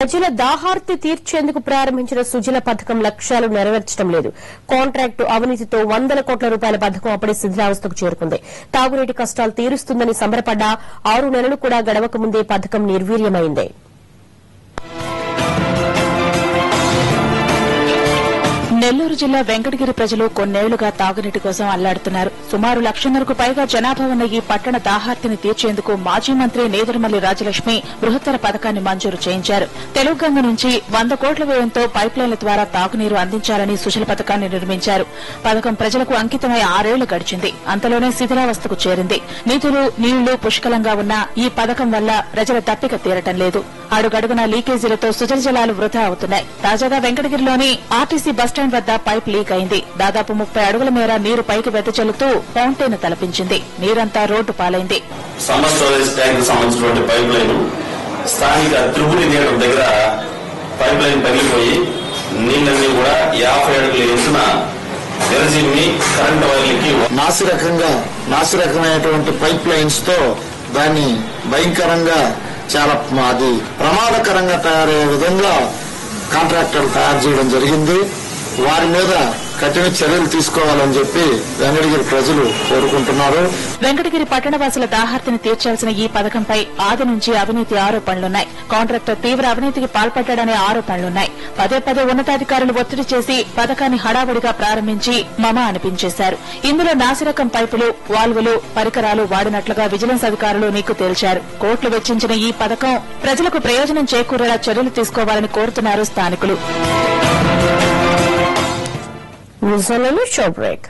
ప్రజల దాహార్తి తీర్చేందుకు ప్రారంభించిన సుజల పథకం లక్ష్యాలు నెరవేర్చడం లేదు. కాంట్రాక్టు అవినీతితో వందల కోట్ల రూపాయల పథకం అప్పుడే శిథిలావస్థకు చేరుకుంది. తాగునీటి కష్టాలు తీరుస్తుందని సంబరపడ్డ 6 నెలలు కూడా గడవక ముందే పథకం నిర్వీర్యమైంది. నెల్లూరు జిల్లా వెంకటగిరి ప్రజలు కొన్నేళ్లుగా తాగునీటి కోసం అల్లాడుతున్నారు. సుమారు 1,00,000 పైగా జనాభా ఉన్న ఈ పట్టణ దాహార్తిని తీర్చేందుకు మాజీ మంత్రి నేదురుమల్లి రాజలక్ష్మి బృహత్తర పథకాన్ని మంజూరు చేయించారు. తెలుగుగంగ నుంచి 100 కోట్ల వ్యయంతో పైప్లైన్ల ద్వారా తాగునీరు అందించాలని సుజల పథకాన్ని నిర్మించారు. పథకం ప్రజలకు అంకితమై 6 ఏళ్లు గడిచింది. అంతలోనే శిథిలావస్థకు చేరింది. నిధులు నీళ్లు పుష్కలంగా ఉన్నా ఈ పథకం వల్ల ప్రజల దప్పిక తీరటం లేదు. అడుగడుగునా లీకేజీలతో సుజల జలాలు వృధా అవుతున్నాయి. తాజాగా వెంకటగిరిలోని ఆర్టీసీ బస్టాండ్ వద్ద పైప్ లీక్ అయింది. దాదాపు 30 అడుగుల మేర నీరు పైకి వెదజల్లుతూ ఫౌంటైన్ తలపించింది. నీరంతా రోడ్డు పాలైంది. సమ్మర్ స్టోరేజ్ ట్యాంక్ సంబంధించినటువంటి పైప్ లైన్ స్థానిక త్రిపురి థియేటర్ దగ్గర పైప్ లైన్ పగిలిపోయి నీళ్ళన్నీ కూడా 50 అడుగుల ఎత్తున ఎనర్జీని కరెంట్ వైర్లకి నాసిరకమైనటువంటి పైప్ లైన్స్ తో దాన్ని భయంకరంగా చాలా అది ప్రమాదకరంగా తయారయ్యే విధంగా కాంట్రాక్టర్లు తయారు చేయడం జరిగింది. వారి మీద కఠిన చర్యలు తీసుకోవాలని చెప్పి వెంకటగిరి ప్రజలు కోరుకుంటున్నారు. వెంకటగిరి పట్టణవాసుల దాహార్తిని తీర్చాల్సిన ఈ పథకంపై ఆది నుంచి అవినీతి ఆరోపణలున్నాయి. కాంట్రాక్టర్ తీవ్ర అవినీతికి పాల్పడ్డాడనే ఆరోపణలున్నాయి. పదే ఉన్నతాధికారులు ఒత్తిడి చేసి పథకాన్ని హడావుడిగా ప్రారంభించి మమ అనిపించేశారు. ఇందులో నాసిరకం పైపులు, వాల్వులు, పరికరాలు వాడినట్లుగా విజిలెన్స్ అధికారులు నీకు తేల్చారు. కోట్లు వెచ్చించిన ఈ పథకం ప్రజలకు ప్రయోజనం చేకూరేలా చర్యలు తీసుకోవాలని కోరుతున్నారు స్థానికులు. Show break.